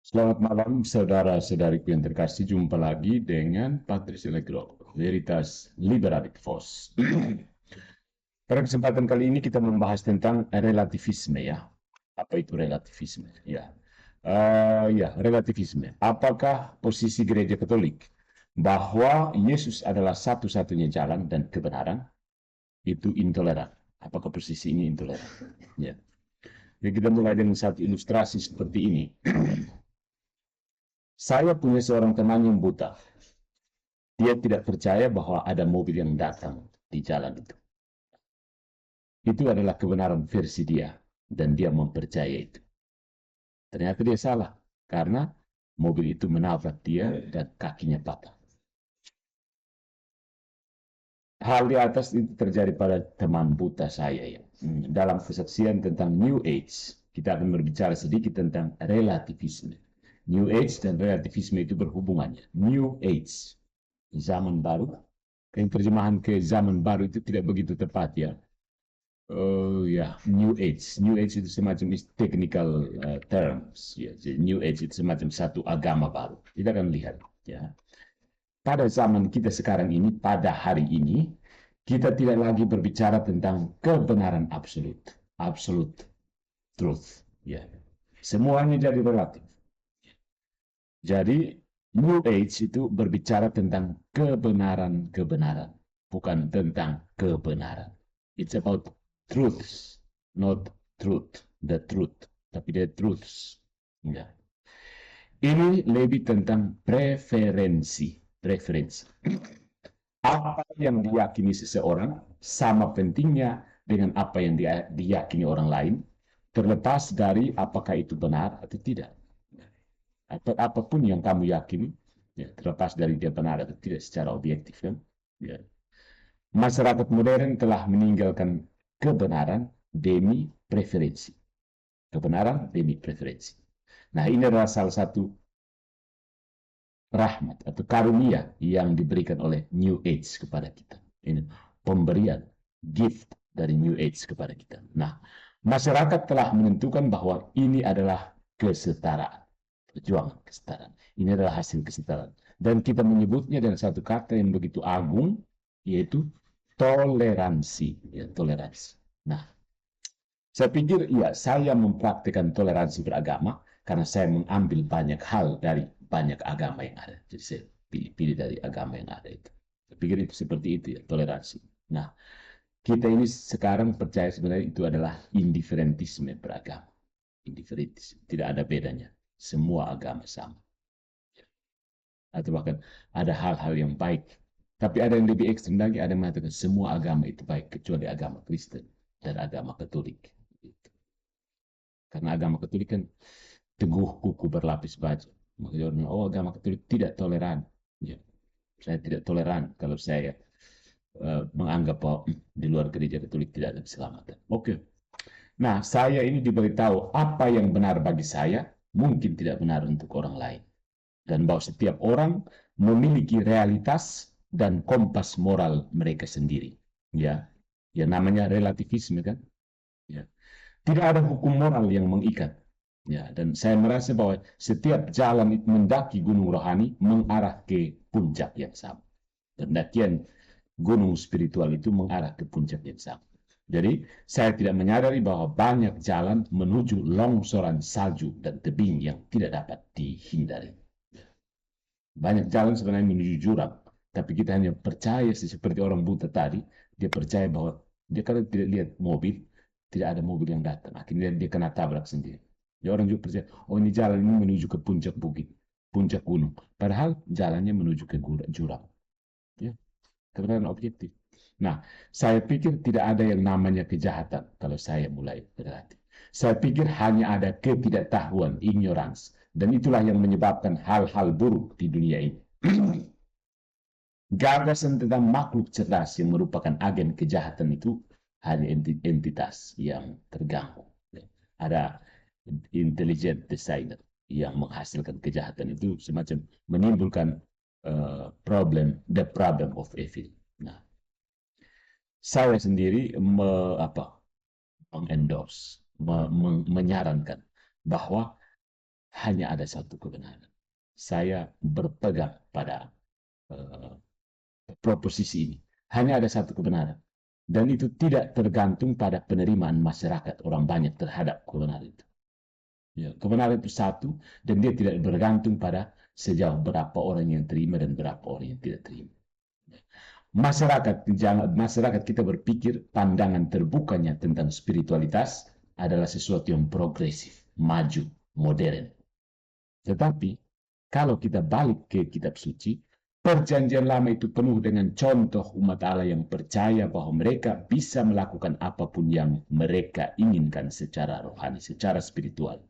Selamat malam, saudara-saudariku yang terkasih. Jumpa lagi dengan Patrice Allegro, Veritas Liberatik Vos. Pada kesempatan kali ini kita membahas tentang relativisme ya. Apa itu relativisme? Ya, relativisme. Apakah posisi gereja Katolik bahwa Yesus adalah satu-satunya jalan dan kebenaran itu intoleran? Apakah posisi ini intoleran? Ya. Jadi kita mulai dengan satu ilustrasi seperti ini. Saya punya seorang teman yang buta. Dia tidak percaya bahwa ada mobil yang datang di jalan itu. Itu adalah kebenaran versi dia, dan dia mempercayai itu. Ternyata dia salah, karena mobil itu menabrak dia dan kakinya patah. Hal di atas itu terjadi pada teman buta saya ya. Dalam kesaksian tentang New Age, kita akan berbicara sedikit tentang relativisme. New Age dan relativisme itu berhubungannya. New Age, zaman baru. Yang terjemahan ke zaman baru itu tidak begitu tepat ya. Oh ya, New Age. New Age itu semacam technical terms. Ya, jadi New Age itu semacam satu agama baru. Kita akan lihat. Ya, pada zaman kita sekarang ini, pada hari ini, kita tidak lagi berbicara tentang kebenaran absolut, absolute truth. Ya, semuanya jadi relatif. Jadi New Age itu berbicara tentang kebenaran-kebenaran, bukan tentang kebenaran. It's about truths, not truth, the truth, tapi the truths. Ya. Ini lebih tentang preferensi, preferensi. Apa yang diyakini seseorang sama pentingnya dengan apa yang diyakini orang lain, terlepas dari apakah itu benar atau tidak. Apapun yang kamu yakini, ya, terlepas dari dia benar atau tidak secara objektif kan. Ya. Masyarakat modern telah meninggalkan kebenaran demi preferensi. Kebenaran demi preferensi. Nah, ini adalah salah satu rahmat atau karunia yang diberikan oleh New Age kepada kita. Ini pemberian, gift dari New Age kepada kita. Nah, masyarakat telah menentukan bahwa ini adalah kesetaraan. Perjuangan kesetaraan. Ini adalah hasil kesetaraan. Dan kita menyebutnya dengan satu kata yang begitu agung, yaitu toleransi. Ya, toleransi. Nah, saya pikir ya saya mempraktikkan toleransi beragama karena saya mengambil banyak hal dari banyak agama yang ada. Jadi saya pilih-pilih dari agama yang ada itu. Saya pikir itu seperti itu ya, toleransi. Nah, kita ini sekarang percaya sebenarnya itu adalah indiferentisme beragama. Indiferentisme, tidak ada bedanya. Semua agama sama. Atau bahkan ada hal-hal yang baik. Tapi ada yang lebih ekstrem lagi, ada yang mengatakan semua agama itu baik, kecuali agama Kristen dan agama Katolik. Karena agama Katolik kan teguh kuku berlapis baja. Makanya orang, oh agama Katolik tidak toleran. Ya, saya tidak toleran kalau saya menganggap bahwa di luar gereja Katolik tidak ada keselamatan. Oke. Nah, saya ini diberitahu apa yang benar bagi saya mungkin tidak benar untuk orang lain. Dan bahwa setiap orang memiliki realitas dan kompas moral mereka sendiri. Ya, ya namanya relativisme kan. Ya. Tidak ada hukum moral yang mengikat. Ya, dan saya merasa bahwa setiap jalan mendaki gunung rohani mengarah ke puncak yang sama. Dan dakian gunung spiritual itu mengarah ke puncak yang sama. Jadi, saya tidak menyadari bahwa banyak jalan menuju longsoran salju dan tebing yang tidak dapat dihindari. Banyak jalan sebenarnya menuju jurang, tapi kita hanya percaya seperti orang buta tadi, dia percaya bahwa dia kalau tidak lihat mobil, tidak ada mobil yang datang. Akhirnya dia kena tabrak sendiri. Ya, orang juga percaya, oh ini jalan ini menuju ke puncak bukit, puncak gunung. Padahal jalannya menuju ke jurang. Ya, kebenaran objektif. Nah, saya pikir tidak ada yang namanya kejahatan kalau saya mulai berlatih. Saya pikir hanya ada ketidaktahuan, ignorance. Dan itulah yang menyebabkan hal-hal buruk di dunia ini. Gagasan tentang makhluk cerdas yang merupakan agen kejahatan itu hanya entitas yang terganggu. Ada intelligent designer yang menghasilkan kejahatan itu semacam menimbulkan the problem of evil. Nah, saya sendiri apa, mengendorse, menyarankan bahwa hanya ada satu kebenaran. Saya berpegang pada proposisi ini. Hanya ada satu kebenaran. Dan itu tidak tergantung pada penerimaan masyarakat orang banyak terhadap kebenaran itu. Ya, kebenaran itu satu, dan dia tidak bergantung pada sejauh berapa orang yang terima dan berapa orang yang tidak terima. Masyarakat kita berpikir pandangan terbukanya tentang spiritualitas adalah sesuatu yang progresif, maju, modern. Tetapi kalau kita balik ke kitab suci, Perjanjian Lama itu penuh dengan contoh umat Allah yang percaya bahwa mereka bisa melakukan apapun yang mereka inginkan secara rohani, secara spiritual.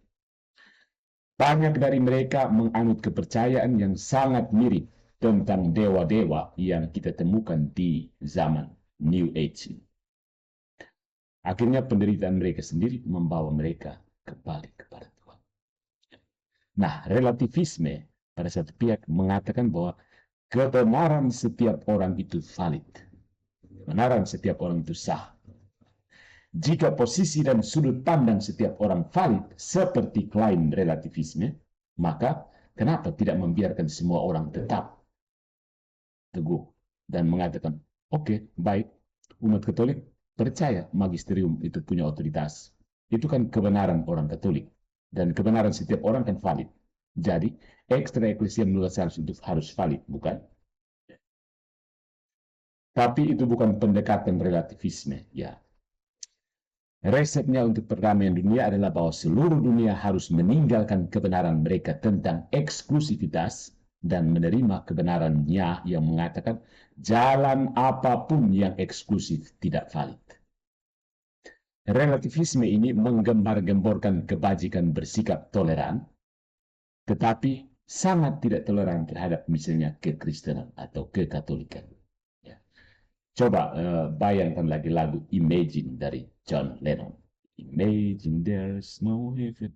Banyak dari mereka menganut kepercayaan yang sangat mirip tentang dewa-dewa yang kita temukan di zaman New Age. Akhirnya penderitaan mereka sendiri membawa mereka kembali kepada Tuhan. Nah, relativisme pada satu pihak mengatakan bahwa kebenaran setiap orang itu valid. Kebenaran setiap orang itu sah. Jika posisi dan sudut pandang setiap orang valid seperti klaim relativisme, maka kenapa tidak membiarkan semua orang tetap teguh dan mengatakan, oke, baik, umat Katolik percaya magisterium itu punya otoritas. Itu kan kebenaran orang Katolik. Dan kebenaran setiap orang kan valid. Jadi, ekstra eklesia universalis itu harus valid, bukan? Tapi itu bukan pendekatan relativisme, ya. Resepnya untuk perdamaian dunia adalah bahwa seluruh dunia harus meninggalkan kebenaran mereka tentang eksklusivitas dan menerima kebenarannya yang mengatakan jalan apapun yang eksklusif tidak valid. Relativisme ini menggembar-gemborkan kebajikan bersikap toleran, tetapi sangat tidak toleran terhadap misalnya kekristenan atau kekatolikan. Ya. Coba bayangkan lagi lagu Imagine dari John Lennon. Imagine there's no heaven.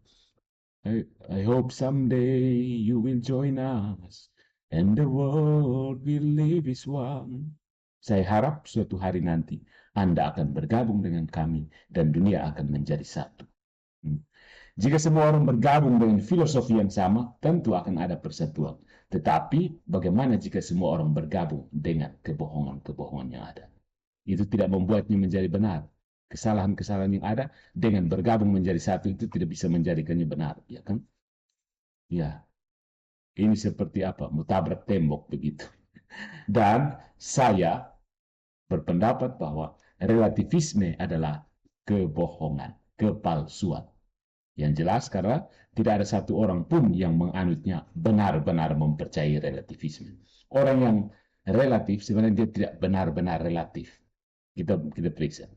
I hope someday you will join us and the world will live as one. Saya harap suatu hari nanti Anda akan bergabung dengan kami dan dunia akan menjadi satu. Jika semua orang bergabung dengan filosofi yang sama, tentu akan ada persatuan. Tetapi bagaimana jika semua orang bergabung dengan kebohongan-kebohongan yang ada? Itu tidak membuatnya menjadi benar. Kesalahan-kesalahan yang ada dengan bergabung menjadi satu itu tidak bisa menjadikannya benar, ya kan? Ya, ini seperti apa? Mutabrak tembok begitu. Dan saya berpendapat bahwa relativisme adalah kebohongan, kepalsuan. Yang jelas karena tidak ada satu orang pun yang menganutnya benar-benar mempercayai relativisme. Orang yang relatif sebenarnya dia tidak benar-benar relatif. Kita periksa.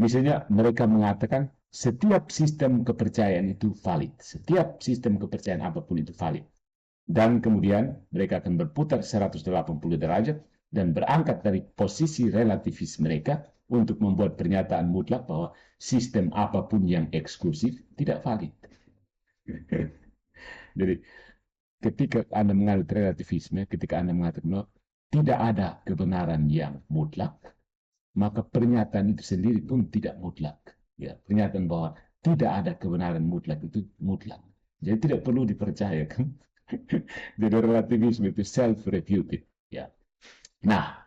Misalnya mereka mengatakan setiap sistem kepercayaan itu valid. Setiap sistem kepercayaan apapun itu valid. Dan kemudian mereka akan berputar 180 derajat dan berangkat dari posisi relativis mereka untuk membuat pernyataan mutlak bahwa sistem apapun yang eksklusif tidak valid. Jadi ketika Anda menganut relativisme, ketika Anda mengatakan bahwa tidak ada kebenaran yang mutlak, maka pernyataan itu sendiri pun tidak mutlak. Ya, pernyataan bahwa tidak ada kebenaran mutlak itu mutlak. Jadi tidak perlu dipercayakan. Jadi relativisme itu self-refuted. Ya. Nah,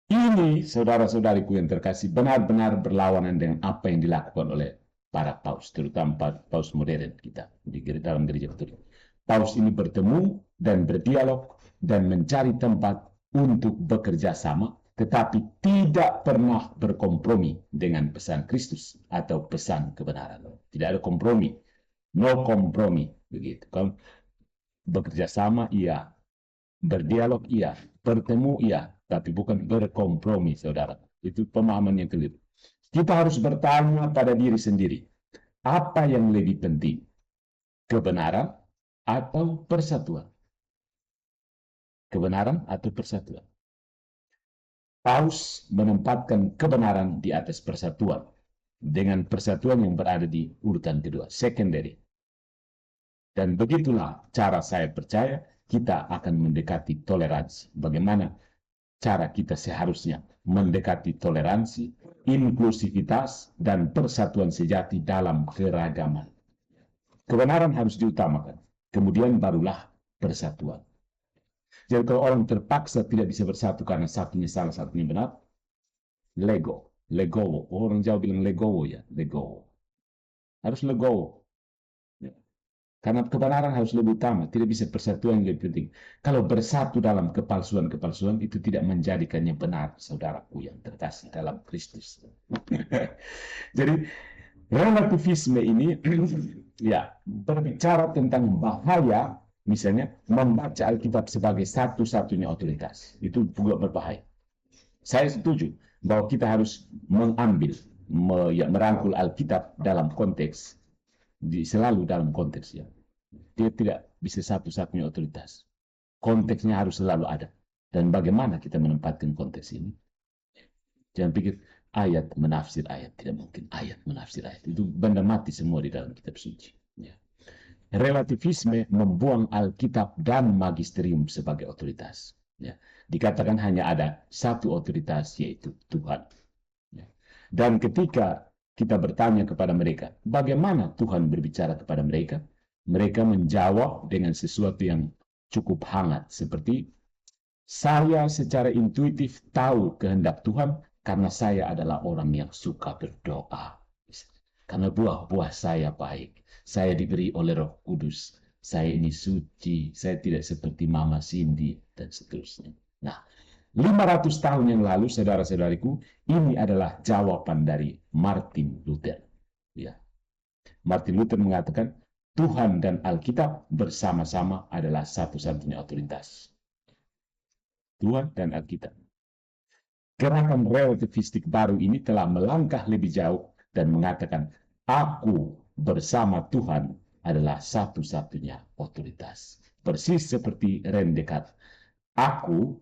ini saudara-saudariku yang terkasih benar-benar berlawanan dengan apa yang dilakukan oleh para paus, terutama paus modern kita di dalam gereja Katolik. Paus ini bertemu dan berdialog dan mencari tempat untuk bekerja sama, tetapi tidak pernah berkompromi dengan pesan Kristus atau pesan kebenaran. Tidak ada kompromi, no kompromi, begitu. Kalau bekerja sama, iya. Berdialog, iya. Bertemu, iya. Tapi bukan berkompromi, saudara. Itu pemahaman yang keliru. Kita harus bertanya pada diri sendiri. Apa yang lebih penting? Kebenaran atau persatuan? Kebenaran atau persatuan? Paus menempatkan kebenaran di atas persatuan. Dengan persatuan yang berada di urutan kedua, secondary. Dan begitulah cara saya percaya kita akan mendekati toleransi. Bagaimana cara kita seharusnya mendekati toleransi, inklusivitas, dan persatuan sejati dalam keragaman. Kebenaran harus diutamakan. Kemudian barulah persatuan. Jadi kalau orang terpaksa tidak bisa bersatu karena satunya salah, satunya benar, legowo. Orang Jawa bilang legowo ya, legowo. Harus legowo. Ya. Karena kebenaran harus lebih utama, tidak bisa persatuan yang lebih penting. Kalau bersatu dalam kepalsuan-kepalsuan, itu tidak menjadikannya benar, saudaraku yang terkasih dalam Kristus. Jadi, relativisme ini ya berbicara tentang bahaya, misalnya membaca Alkitab sebagai satu-satunya otoritas. Itu juga berbahaya. Saya setuju bahwa kita harus mengambil, merangkul Alkitab dalam konteks, selalu dalam konteks ya. Dia tidak bisa satu-satunya otoritas. Konteksnya harus selalu ada. Dan bagaimana kita menempatkan konteks ini? Jangan pikir ayat menafsir ayat. Tidak mungkin ayat menafsir ayat. Itu benda mati semua di dalam kitab suci. Ya. Relativisme membuang Alkitab dan magisterium sebagai otoritas. Ya. Dikatakan hanya ada satu otoritas, yaitu Tuhan. Ya. Dan ketika kita bertanya kepada mereka, bagaimana Tuhan berbicara kepada mereka? Mereka menjawab dengan sesuatu yang cukup hangat, seperti saya secara intuitif tahu kehendak Tuhan karena saya adalah orang yang suka berdoa. Karena buah-buah saya baik, saya diberi oleh Roh Kudus, saya ini suci, saya tidak seperti Mama Cindy, dan seterusnya. Nah, 500 tahun yang lalu, saudara-saudariku, ini adalah jawaban dari Martin Luther. Ya. Martin Luther mengatakan, Tuhan dan Alkitab bersama-sama adalah satu-satunya otoritas. Tuhan dan Alkitab. Gerakan relativistik baru ini telah melangkah lebih jauh dan mengatakan, aku bersama Tuhan adalah satu-satunya otoritas. Persis seperti René Descartes. Aku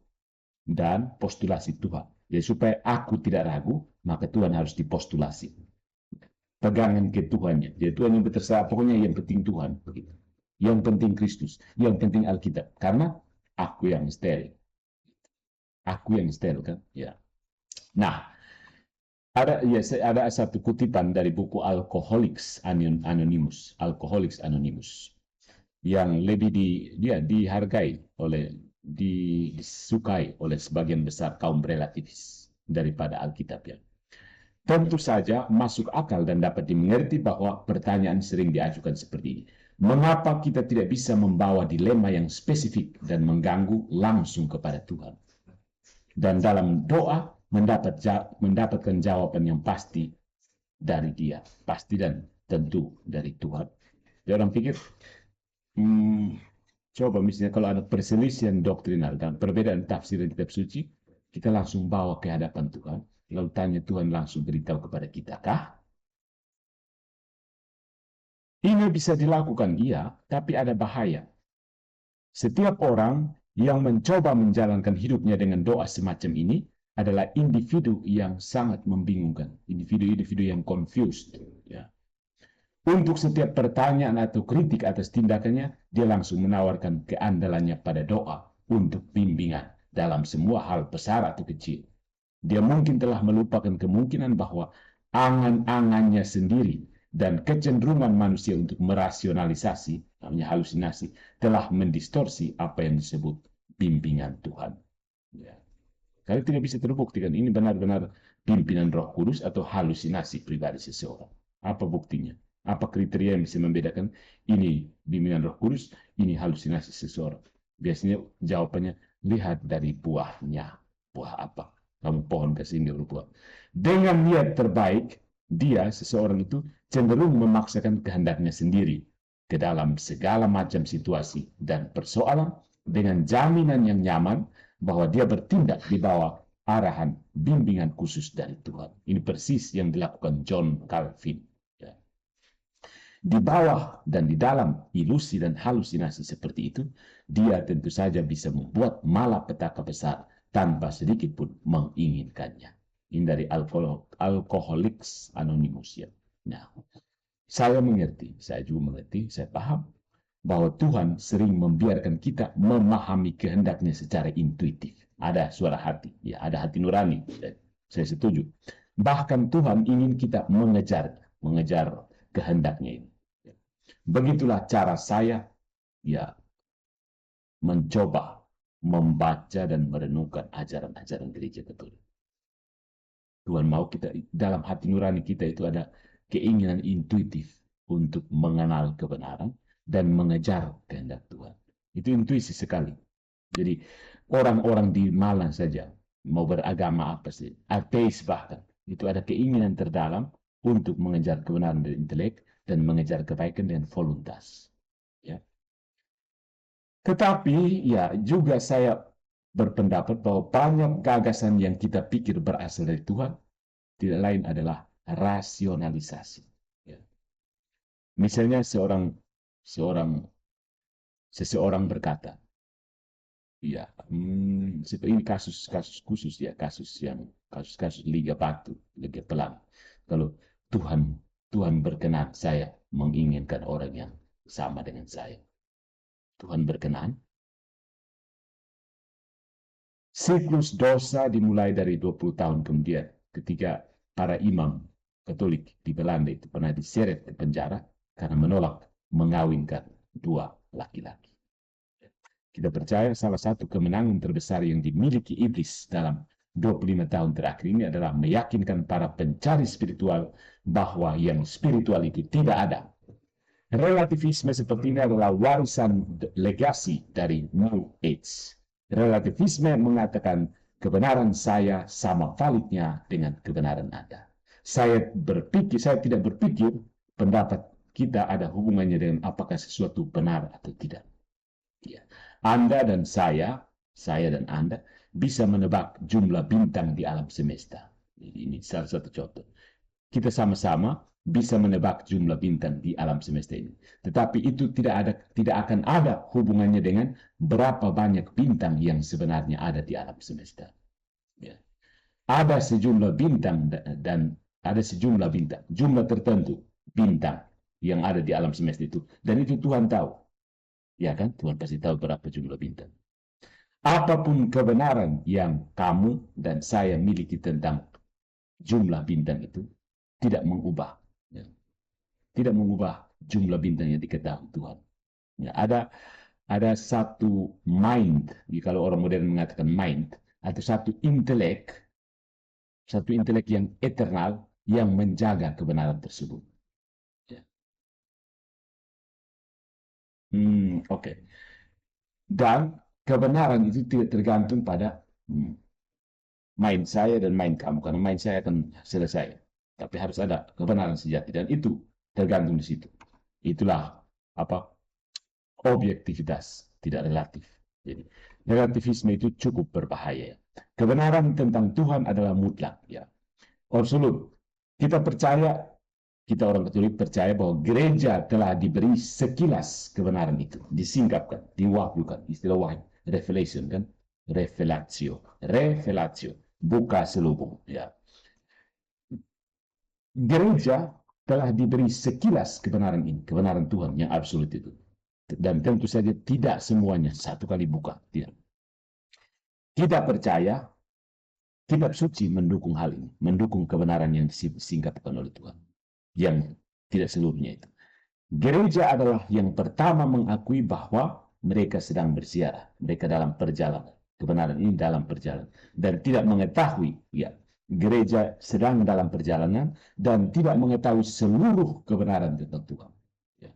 dan postulasi Tuhan. Jadi supaya aku tidak ragu, maka Tuhan harus dipostulasi. Pegangan ke Tuhannya. Jadi Tuhan yang terserah, pokoknya yang penting Tuhan. Begitu. Yang penting Kristus, yang penting Alkitab. Karena aku yang steril. Aku yang steril kan? Ya. Nah, ada satu kutipan dari buku Alcoholics Anonymous, Alcoholics Anonymous, yang lebih dihargai oleh, disukai oleh sebagian besar kaum relativis daripada Alkitab ya. Tentu saja masuk akal dan dapat dimengerti bahwa pertanyaan sering diajukan seperti ini. Mengapa kita tidak bisa membawa dilema yang spesifik dan mengganggu langsung kepada Tuhan? Dan dalam doa mendapatkan jawaban yang pasti dari Dia. Pasti dan tentu dari Tuhan. Jadi orang pikir, coba misalnya kalau ada perselisihan doktrinal dan perbedaan tafsir kitab suci, kita langsung bawa ke hadapan Tuhan. Lalu tanya Tuhan langsung beritahu kepada kita, kah? Ini bisa dilakukan, iya, tapi ada bahaya. Setiap orang yang mencoba menjalankan hidupnya dengan doa semacam ini adalah individu yang sangat membingungkan. Individu-individu yang confused. Ya. Untuk setiap pertanyaan atau kritik atas tindakannya, dia langsung menawarkan keandalannya pada doa untuk bimbingan dalam semua hal besar atau kecil. Dia mungkin telah melupakan kemungkinan bahwa angan-angannya sendiri dan kecenderungan manusia untuk merasionalisasi, namanya halusinasi, telah mendistorsi apa yang disebut bimbingan Tuhan. Ya. Karena tidak bisa terbuktikan ini benar-benar pimpinan Roh Kudus atau halusinasi pribadi seseorang. Apa buktinya? Apa kriteria yang bisa membedakan ini bimbingan Roh Kudus, ini halusinasi seseorang? Biasanya jawabannya, lihat dari buahnya. Buah apa? Kamu pohon kesini berbuah. Dengan niat terbaik, dia, seseorang itu, cenderung memaksakan kehendaknya sendiri ke dalam segala macam situasi dan persoalan dengan jaminan yang nyaman bahwa dia bertindak di bawah arahan bimbingan khusus dari Tuhan. Ini persis yang dilakukan John Calvin. Ya. Di bawah dan di dalam ilusi dan halusinasi seperti itu, dia tentu saja bisa membuat malapetaka besar tanpa sedikit pun menginginkannya. Ini dari Alcoholics Anonymous ya. Nah, saya mengerti, saya juga mengerti, saya paham bahwa Tuhan sering membiarkan kita memahami kehendaknya secara intuitif. Ada suara hati, ya, ada hati nurani. Saya setuju. Bahkan Tuhan ingin kita mengejar kehendaknya ini. Begitulah cara saya ya mencoba membaca dan merenungkan ajaran-ajaran gereja Katolik. Tuhan mau kita dalam hati nurani kita itu ada keinginan intuitif untuk mengenal kebenaran dan mengejar kehendak Tuhan. Itu intuisi sekali. Jadi orang-orang di Malang saja mau beragama apa sih, ateis bahkan, itu ada keinginan terdalam untuk mengejar kebenaran dengan intelek dan mengejar kebaikan dengan voluntas. Ya. Tetapi ya juga saya berpendapat bahwa banyak gagasan yang kita pikir berasal dari Tuhan tidak lain adalah rasionalisasi. Ya. Misalnya seseorang berkata, ya, seperti ini kasus-kasus khusus ya, kasus-kasus Liga Batu, Liga Pelang. Kalau Tuhan berkenan saya menginginkan orang yang sama dengan saya. Tuhan berkenan. Siklus dosa dimulai dari 20 tahun kemudian ketika para imam Katolik di Belanda itu pernah diseret ke penjara karena menolak mengawinkan dua laki-laki. Kita percaya salah satu kemenangan terbesar yang dimiliki iblis dalam 25 tahun terakhir ini adalah meyakinkan para pencari spiritual bahwa yang spiritual itu tidak ada. Relativisme seperti ini adalah warisan legasi dari New Age. Relativisme mengatakan kebenaran saya sama validnya dengan kebenaran Anda. Saya tidak berpikir pendapat kita ada hubungannya dengan apakah sesuatu benar atau tidak. Ya. Anda dan saya dan Anda bisa menebak jumlah bintang di alam semesta. Ini salah satu contoh. Kita sama-sama bisa menebak jumlah bintang di alam semesta ini. Tetapi itu tidak akan ada hubungannya dengan berapa banyak bintang yang sebenarnya ada di alam semesta. Ya. Ada sejumlah bintang dan ada sejumlah bintang, jumlah tertentu bintang yang ada di alam semesta itu. Dan itu Tuhan tahu. Ya kan? Tuhan pasti tahu berapa jumlah bintang. Apapun kebenaran yang kamu dan saya miliki tentang jumlah bintang itu tidak mengubah. Ya. Tidak mengubah jumlah bintang yang diketahui Tuhan. Ya, ada satu mind, kalau orang modern mengatakan mind, atau satu intelek yang eternal yang menjaga kebenaran tersebut. Ya. Oke. Dan kebenaran itu tidak tergantung pada mind saya dan mind kamu, karena mind saya akan selesai. Tapi harus ada kebenaran sejati dan itu tergantung di situ. Itulah objektivitas, tidak relatif. Jadi relativisme itu cukup berbahaya. Kebenaran tentang Tuhan adalah mutlak, ya, absolut. Kita orang Katolik percaya bahwa gereja telah diberi sekilas kebenaran itu, disingkapkan, diwahyukan, istilah wahyu, revelation kan, revelatio, buka selubung, ya. Gereja telah diberi sekilas kebenaran ini, kebenaran Tuhan yang absolut itu. Dan tentu saja tidak semuanya satu kali buka, tidak. Kita percaya kitab suci mendukung hal ini, mendukung kebenaran yang disingkapkan oleh Tuhan, yang tidak seluruhnya itu. Gereja adalah yang pertama mengakui bahwa mereka sedang bersiarah, mereka dalam perjalanan. Kebenaran ini dalam perjalanan dan tidak mengetahui, ya, gereja sedang dalam perjalanan dan tidak mengetahui seluruh kebenaran tentang Tuhan. Ya.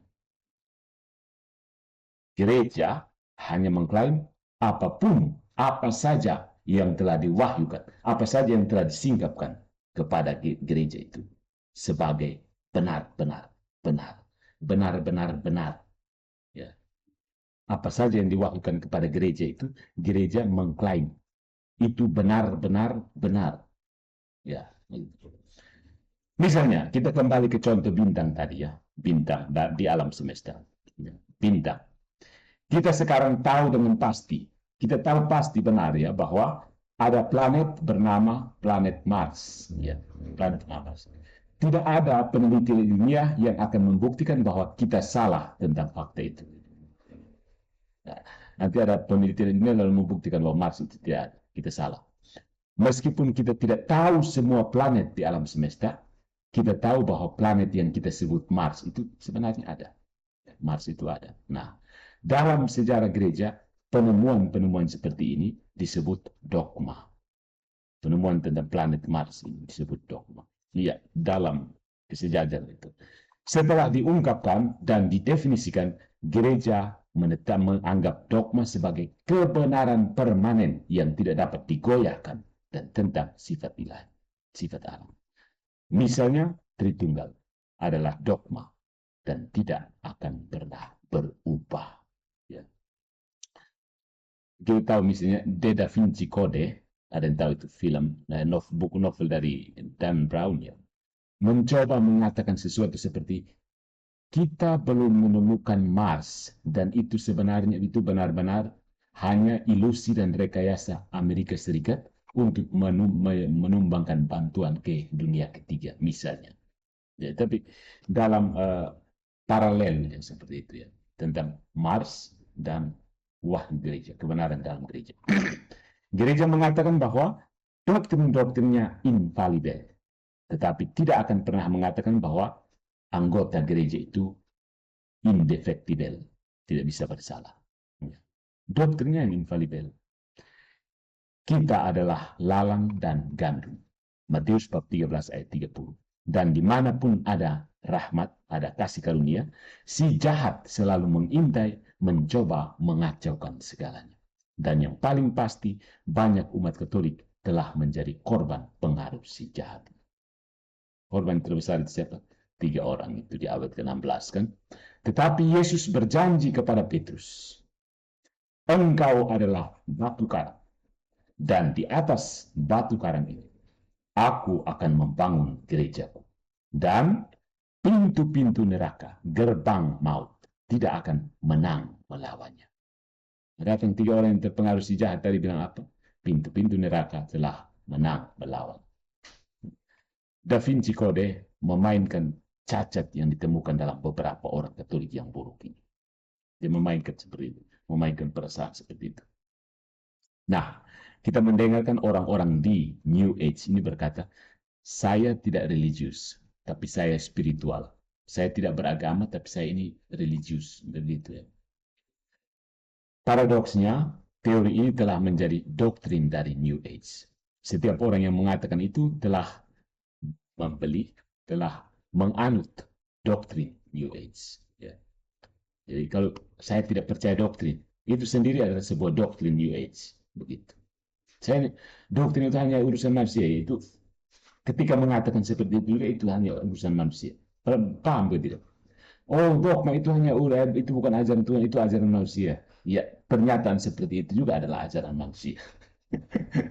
Gereja hanya mengklaim apa saja yang telah diwahyukan, apa saja yang telah disingkapkan kepada gereja itu sebagai benar. Ya. Apa saja yang diwahyukan kepada gereja itu, gereja mengklaim itu benar. Ya. Misalnya, kita kembali ke contoh bintang tadi, ya, bintang di alam semesta. Bintang. Kita sekarang tahu dengan pasti, kita tahu pasti benar, ya, bahwa ada planet bernama planet Mars, ya, planet Mars. Tidak ada peneliti ilmiah yang akan membuktikan bahwa kita salah tentang fakta itu. Nah, nanti ada peneliti ilmiah lalu membuktikan bahwa Mars itu tidak ada, kita salah. Meskipun kita tidak tahu semua planet di alam semesta, kita tahu bahwa planet yang kita sebut Mars itu sebenarnya ada. Mars itu ada. Nah, Dalam sejarah gereja, penemuan-penemuan seperti ini disebut dogma. Penemuan tentang planet Mars ini disebut dogma. Iya, dalam kesejajaran itu. Setelah diungkapkan dan didefinisikan, gereja menganggap dogma sebagai kebenaran permanen yang tidak dapat digoyahkan dan tentang sifat ilahi, sifat alam. Misalnya, Tritunggal adalah dogma dan tidak akan pernah berubah. Ya. Kita tahu misalnya The Da Vinci Code, ada yang tahu itu film, buku novel dari Dan Brown ya, mencoba mengatakan sesuatu seperti kita belum menemukan Mars dan itu sebenarnya itu benar-benar hanya ilusi dan rekayasa Amerika Serikat untuk menumbangkan bantuan ke dunia ketiga misalnya. Ya, tapi dalam paralel ya, seperti itu ya tentang Mars dan wahyu gereja, kebenaran dalam gereja. Gereja mengatakan bahwa doktrin-doktrinnya infalibel, tetapi tidak akan pernah mengatakan bahwa anggota gereja itu indefectible, tidak bisa bersalah. Doktrinnya yang infalibel. Kita adalah lalang dan gandum. Matius bab 13 ayat 30. Dan dimanapun ada rahmat, ada kasih karunia, si jahat selalu mengintai, mencoba mengacaukan segalanya. Dan yang paling pasti, banyak umat Katolik telah menjadi korban pengaruh si jahat. Korban terbesar itu siapa? 3 orang itu di abad ke-16 kan. Tetapi Yesus berjanji kepada Petrus, engkau adalah batu karang, dan di atas batu karang ini, aku akan membangun gerejaku. Dan pintu-pintu neraka, gerbang maut, tidak akan menang melawannya. Datang 3 orang yang terpengaruh si jahat tadi bilang apa? Pintu-pintu neraka telah menang melawan. Da Vinci Code memainkan cacat yang ditemukan dalam beberapa orang Katolik yang buruk ini. Dia memainkan seperti itu, memainkan perasaan seperti itu. Nah, kita mendengarkan orang-orang di New Age ini berkata, saya tidak religius, tapi saya spiritual. Saya tidak beragama, tapi saya ini religius. Begitu ya. Paradoksnya, teori ini telah menjadi doktrin dari New Age. Setiap orang yang mengatakan itu telah membeli, telah menganut doktrin New Age. Ya. Jadi kalau saya tidak percaya doktrin, itu sendiri adalah sebuah doktrin New Age. Begitu. Doktrin itu hanya urusan manusia. Itu ketika mengatakan seperti itu hanya urusan manusia. Paham begitu? Oh, dogma itu hanya itu bukan ajaran Tuhan, itu ajaran manusia. Ya, pernyataan seperti itu juga adalah ajaran manusia.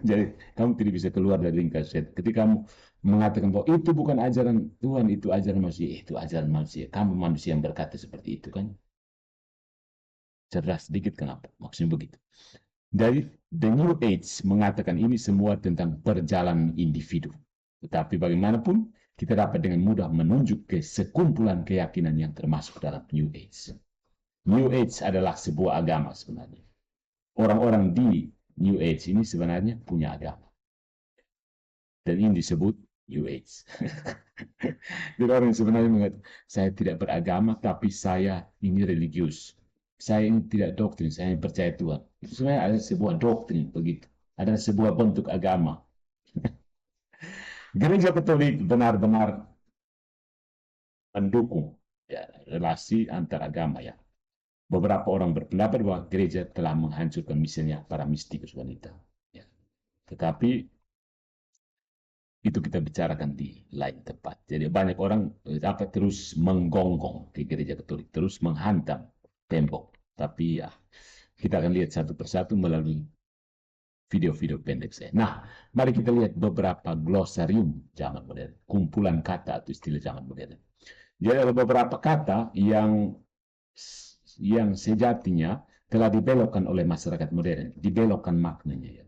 Jadi kamu tidak bisa keluar dari lingkaran setan. Ketika kamu mengatakan bahwa itu bukan ajaran Tuhan, itu ajaran manusia, itu ajaran manusia. Kamu manusia yang berkata seperti itu kan? Cerdas sedikit kenapa? Maksudnya begitu. Dari The New Age mengatakan ini semua tentang perjalanan individu. Tetapi bagaimanapun, kita dapat dengan mudah menunjuk ke sekumpulan keyakinan yang termasuk dalam New Age. New Age adalah sebuah agama sebenarnya. Orang-orang di New Age ini sebenarnya punya agama. Dan ini disebut New Age. Jadi orang yang sebenarnya mengatakan, saya tidak beragama, tapi saya ini religius. Saya ini tidak doktrin, saya percaya Tuhan. Itu sebenarnya ada sebuah doktrin begitu. Ada sebuah bentuk agama. Gereja Katolik benar-benar mendukung ya, relasi antar agama ya. Beberapa orang berpendapat bahwa gereja telah menghancurkan misalnya para mistikus wanita. Ya. Tetapi itu kita bicarakan di lain tempat. Jadi banyak orang terus menggonggong ke gereja Katolik, terus menghantam tembok. Tapi ya kita akan lihat satu persatu melalui video-video pendek saya. Nah, mari kita lihat beberapa glosarium zaman modern, kumpulan kata atau istilah zaman modern. Jadi ada beberapa kata yang sejatinya telah dibelokkan oleh masyarakat modern, dibelokkan maknanya ya.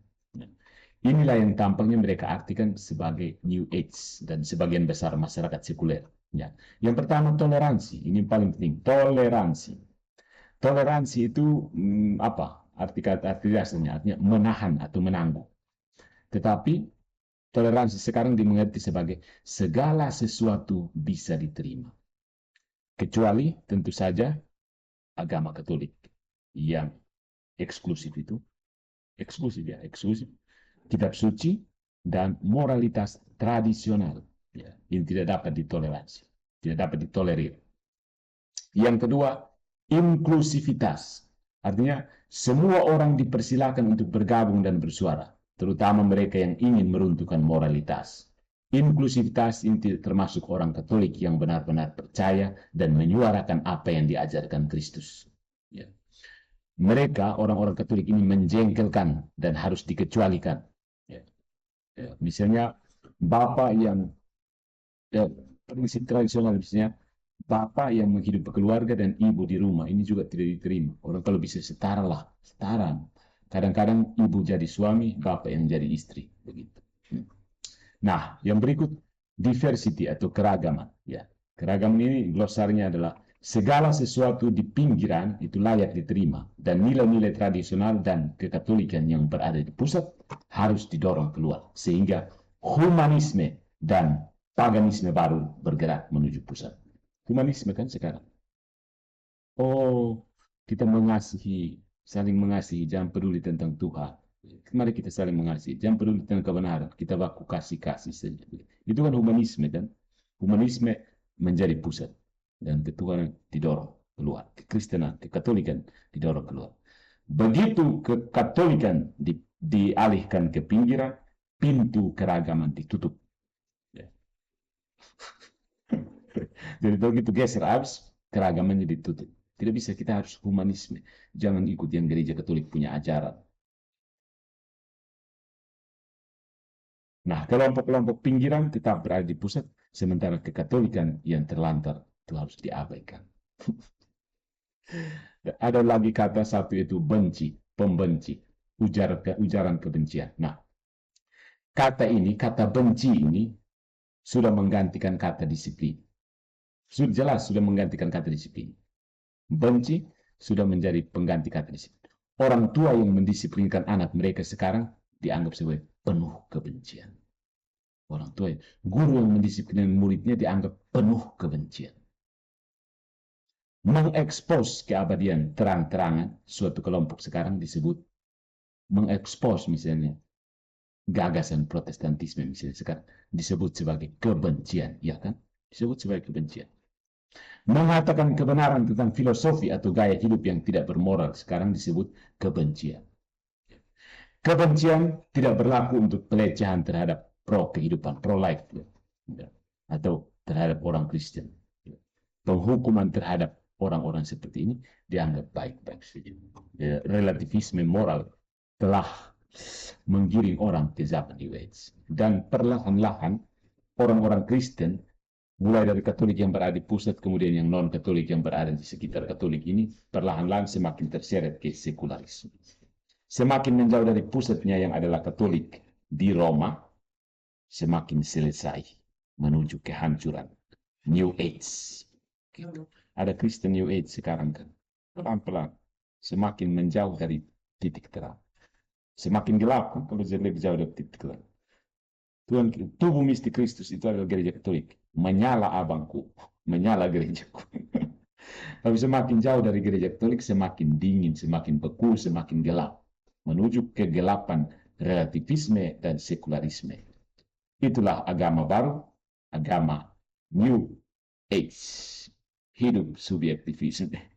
Inilah yang tampaknya mereka artikan sebagai New Age dan sebagian besar masyarakat sekuler. Ya. Yang pertama toleransi, ini paling penting, toleransi. Toleransi itu apa? Arti dasarnya artinya menahan atau menangguh. Tetapi toleransi sekarang dimengerti sebagai segala sesuatu bisa diterima. Kecuali tentu saja agama Katolik. yang eksklusif itu, eksklusif, kitab suci dan moralitas tradisional, ya, yang tidak dapat ditoleransi, tidak dapat ditolerir. Yang kedua, inklusivitas, artinya semua orang dipersilakan untuk bergabung dan bersuara, terutama mereka yang ingin meruntuhkan moralitas. Inklusivitas ini termasuk orang Katolik yang benar-benar percaya dan menyuarakan apa yang diajarkan Kristus. Ya. Mereka, orang-orang Katolik ini menjengkelkan dan harus dikecualikan. Ya. Ya. Misalnya, Bapak yang prinsip tradisional, misalnya, Bapak yang menghidupi keluarga dan ibu di rumah, ini juga tidak diterima. Orang kalau bisa setara lah, setara. Kadang-kadang ibu jadi suami, bapak yang jadi istri. Begitu. Nah, yang berikut diversity atau keragaman. Ya, keragaman ini glosarnya adalah segala sesuatu di pinggiran itu layak diterima dan nilai-nilai tradisional dan kekatolikan yang berada di pusat harus didorong keluar sehingga humanisme dan paganisme baru bergerak menuju pusat. Humanisme kan sekarang. Oh, kita mengasihi, saling mengasihi, jangan peduli tentang Tuhan. Mari kita saling mengasihi, jangan peduli tentang kebenaran, kita baku kasih-kasih saja. Itu kan humanisme kan? Humanisme menjadi pusat dan ketuhanan didorong keluar. Kekristenan, kekatolikan didorong keluar. Begitu kekatolikan dialihkan ke pinggiran, pintu keragaman ditutup. Ya. Jadi begitu geser habis, keragamannya ditutup. Tidak bisa, kita harus humanisme. Jangan ikut yang gereja Katolik punya ajaran. Nah, kelompok-kelompok pinggiran tetap berada di pusat, sementara kekatolikan yang terlantar itu harus diabaikan. Ada lagi kata satu itu benci, pembenci, ujaran kebencian. Nah, kata benci ini sudah menggantikan kata disiplin. Sudah jelas sudah menggantikan kata disiplin. Benci sudah menjadi pengganti kata disiplin. Orang tua yang mendisiplinkan anak mereka sekarang dianggap sebagai penuh kebencian. Orang tua, guru yang mendisiplinkan muridnya dianggap penuh kebencian. Mengekspos keabadian terang-terangan suatu kelompok sekarang disebut mengekspos misalnya gagasan protestantisme misalnya sekarang disebut sebagai kebencian, ya kan? Disebut sebagai kebencian. Mengatakan kebenaran tentang filosofi atau gaya hidup yang tidak bermoral sekarang disebut kebencian. Kebencian tidak berlaku untuk pelecehan terhadap kehidupan, pro-life, atau terhadap orang Kristen. Penghukuman terhadap orang-orang seperti ini dianggap baik-baik saja. Relativisme moral telah menggiring orang ke zaman New Age. Dan perlahan-lahan orang-orang Kristen, mulai dari Katolik yang berada di pusat, kemudian yang non-Katolik yang berada di sekitar Katolik ini, perlahan-lahan semakin terseret ke sekularisme. Semakin menjauh dari pusatnya yang adalah Katolik di Roma, semakin selesai menuju kehancuran New Age. Ada Kristen New Age sekarang kan, pelan-pelan semakin menjauh dari titik terang. Semakin gelap kan kalau lebih jauh dari titik terang. Tuhan, tubuh mistik Kristus itu adalah gereja Katolik. Menyala abangku, menyala gerejaku. Tapi semakin jauh dari gereja Katolik, semakin dingin, semakin beku, semakin gelap. Menuju kegelapan relativisme dan sekularisme. Itulah agama baru, agama New Age. Hidup subjektivisme.